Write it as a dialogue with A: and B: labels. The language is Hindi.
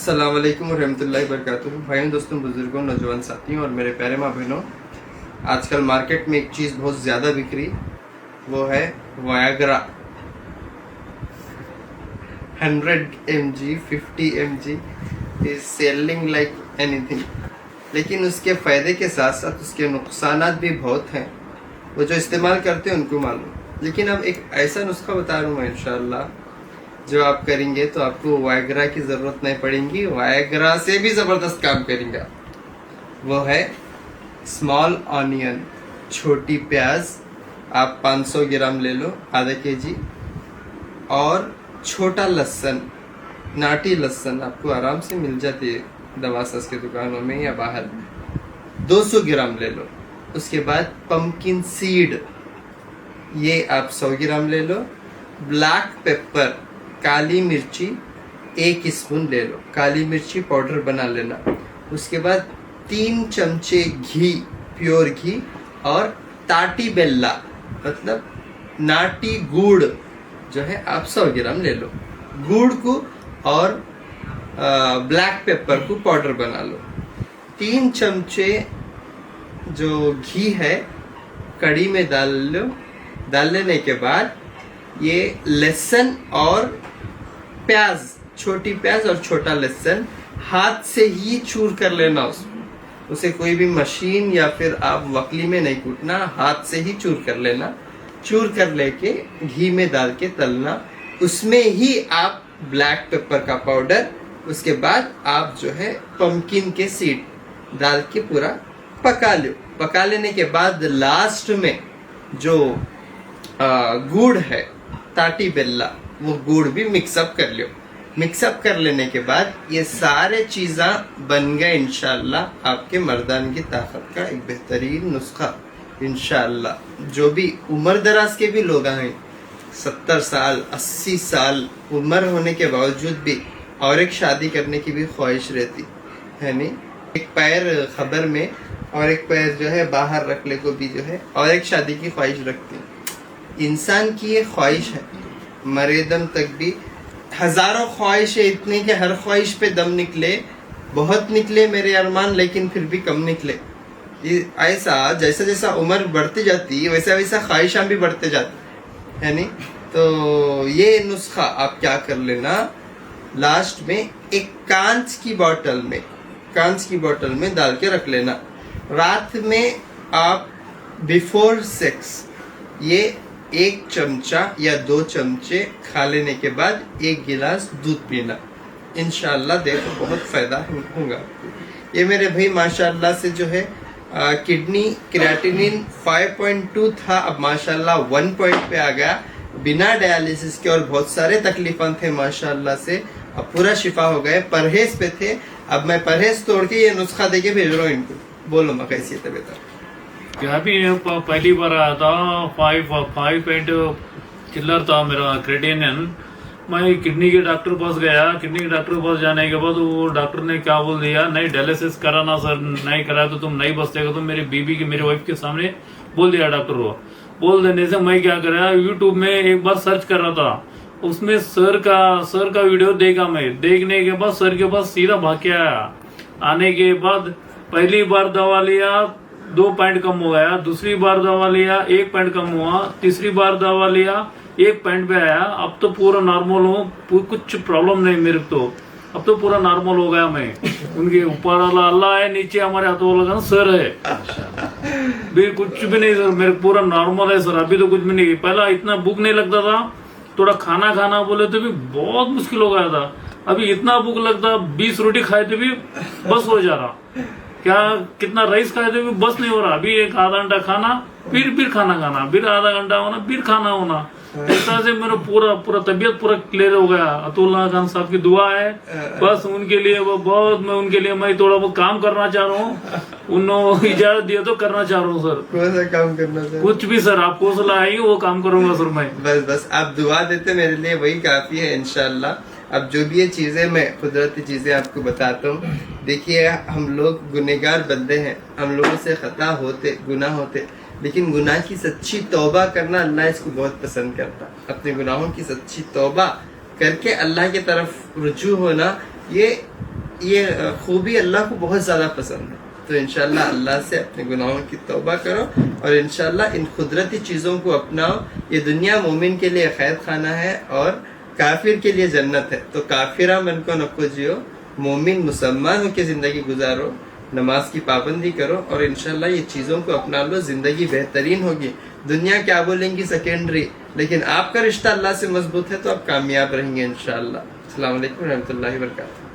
A: अस्सलाम वालेकुम रहमतुल्लाहि वबरकातुहू। भाइयों, दोस्तों, बुजुर्गों, नौजवान साथियों और मेरे प्यारे माँ बहनों, आजकल मार्केट में एक चीज़ बहुत ज़्यादा बिक रही, वो है Viagra. 100 mg 50 mg is selling like anything. लेकिन उसके फ़ायदे के साथ साथ उसके नुकसानात भी बहुत हैं। वो जो इस्तेमाल करते हैं उनको मालूम। लेकिन अब एक ऐसा नुस्खा बता रहा हूँ मैं, इंशाअल्लाह जो आप करेंगे तो आपको वायग्रा की ज़रूरत नहीं पड़ेगी, वायग्रा से भी ज़बरदस्त काम करेंगे। वो है स्मॉल ऑनियन, छोटी प्याज। आप 500 ग्राम ले लो, आधा केजी। और छोटा लहसुन, नाटी लहसुन आपको आराम से मिल जाती है दवासास के दुकानों में या बाहर, 200 ग्राम ले लो। उसके बाद पम्पकिन सीड, ये आप 100 ग्राम ले लो। ब्लैक पेपर, काली मिर्ची 1 स्पून ले लो, काली मिर्ची पाउडर बना लेना। उसके बाद 3 चमचे घी, प्योर घी। और ताटी बेल्ला मतलब नाटी गुड़ जो है आप 100 ग्राम ले लो। गुड़ को और ब्लैक पेपर को पाउडर बना लो। 3 चमचे जो घी है कड़ी में डाल लो। डाल लेने के बाद ये लहसुन और प्याज, छोटी प्याज और छोटा लहसुन हाथ से ही चूर कर लेना। उसे कोई भी मशीन या फिर आप वकली में नहीं कूटना, हाथ से ही चूर कर लेना। चूर कर लेके घी में डाल के तलना। उसमें ही आप ब्लैक पेपर का पाउडर, उसके बाद आप जो है पम्पकिन के सीड डाल के पूरा पका लो। पका लेने के बाद लास्ट में जो गुड़ है, ताटी बेल्ला, वो गुड़ भी मिक्सअप कर लो। मिक्सअप कर लेने के बाद ये सारे चीज़ें बन गए इंशाअल्लाह आपके मर्दान की ताकत का एक बेहतरीन नुस्खा इंशाअल्लाह। जो भी उम्र दराज के भी लोग हैं, 70 साल 80 साल उम्र होने के बावजूद भी और एक शादी करने की भी ख्वाहिश रहती है नहीं, एक पैर खबर में और एक पैर जो है बाहर रखने को भी जो है और एक शादी की ख्वाहिश रखती। इंसान की ये ख्वाहिश है, मरे दम तक भी हजारों ख्वाहिश है, इतनी कि हर ख्वाहिश पे दम निकले, बहुत निकले मेरे अरमान, लेकिन फिर भी कम निकले। ऐसा जैसा जैसा उम्र बढ़ती जाती है वैसा वैसा ख्वाहिशां भी बढ़ते जाती है नहीं। तो ये नुस्खा आप क्या कर लेना, लास्ट में एक कांच की बोतल में डाल के रख लेना। रात में आप बिफोर सेक्स ये 1 चमचा या 2 चमचे खा लेने के बाद 1 गिलास दूध पीना। इंशाअल्लाह देखो बहुत फायदा होगा। ये मेरे भाई माशाअल्लाह से जो है किडनी क्रिएटिनिन 5.2 था, अब माशाअल्लाह 1 पॉइंट पे आ गया बिना डायलिसिस के। और बहुत सारे तकलीफां थे माशाअल्लाह से, अब पूरा शिफा हो गए। परहेज पे थे, अब मैं परहेज तोड़ के ये नुस्खा दे के भेज रहा हूँ इनको। बोलो मैं कैसी है तबीयत?
B: क्या भी पहली बार आया था, 5 पॉइंट चिल्लर था मेरा क्रिएटिनिन। मैं किडनी के डॉक्टर पास गया। किडनी के डॉक्टर पास जाने के बाद वो डॉक्टर ने क्या बोल दिया, नहीं डायलिसिस कराना सर, नहीं कराया तो तुम नहीं बचतेगा। तो मेरी बीबी की, मेरी वाइफ के सामने बोल दिया डॉक्टर को। बोल देने से मैं क्या करा, यूट्यूब में एक बार सर्च कर रहा था, उसमें सर का वीडियो देखा मैं। देखने के बाद सर के पास सीधा भाग के आया। आने के बाद पहली बार दवा लिया, 2 पॉइंट कम हो गया। दूसरी बार दवा लिया, 1 पॉइंट कम हुआ। तीसरी बार दवा लिया, 1 पॉइंट पे आया। अब तो पूरा नॉर्मल हूँ, कुछ प्रॉब्लम नहीं मेरे को। तो अब तो पूरा नॉर्मल हो गया मैं। उनके ऊपर अल्लाह है, नीचे हमारे हाथों लगा सर है, भी कुछ भी नहीं सर, मेरे पूरा नॉर्मल है सर। अभी तो कुछ भी नहीं। पहला इतना भूख नहीं लगता था, थोड़ा खाना बोले तो भी बहुत मुश्किल हो गया था। अभी इतना भूख लगता, 20 रोटी खाए तो भी बस हो जा रहा, क्या कितना राइस खाए तो भी बस नहीं हो रहा। अभी एक आधा घंटा खाना, फिर खाना, फिर आधा घंटा होना, फिर खाना होना। ऐसा से मेरा पूरा तबीयत पूरा क्लियर हो गया। अतुल्ला खान साहब की दुआ है बस उनके लिए, वो बहुत, मैं उनके लिए मैं थोड़ा बहुत काम करना चाह रहा हूँ। उन्होंने इजाजत दिया तो करना चाह रहा हूँ सर।
A: कौन सा काम करना चाह?
B: कुछ भी सर, आपको सलाह आएगी वो काम करूंगा सर मैं।
A: बस आप दुआ देते मेरे लिए, वही काफी है इंशाअल्लाह। अब जो भी ये चीजें, मैं कुदरती चीजें आपको बताता हूँ। देखिए, हम लोग गुनहगार बंदे हैं, हम लोगों से खता होते, गुनाह होते, लेकिन गुनाह की सच्ची तौबा करना अल्लाह इसको बहुत पसंद करता। अपने गुनाहों की सच्ची तौबा करके अल्लाह की तरफ रुजू होना, ये ये खूबी अल्लाह को बहुत ज़्यादा पसंद है। तो इंशाल्लाह अल्लाह से अपने गुनाहों की तौबा करो और इंशाल्लाह इन कुदरती चीज़ों को अपनाओ। ये दुनिया मोमिन के लिए खैर खाना है और काफिर के लिए जन्नत है। तो काफिरा मन को नको जियो, मोमिन मुसलमान होकर ज़िंदगी गुजारो, नमाज की पाबंदी करो और इंशाल्लाह ये चीज़ों को अपना लो, ज़िंदगी बेहतरीन होगी। दुनिया क्या बोलेंगी सेकेंडरी, लेकिन आपका रिश्ता अल्लाह से मजबूत है तो आप कामयाब रहेंगे इंशाल्लाह। अस्सलाम वालेकुम रहमतुल्लाहि व बरकातहू।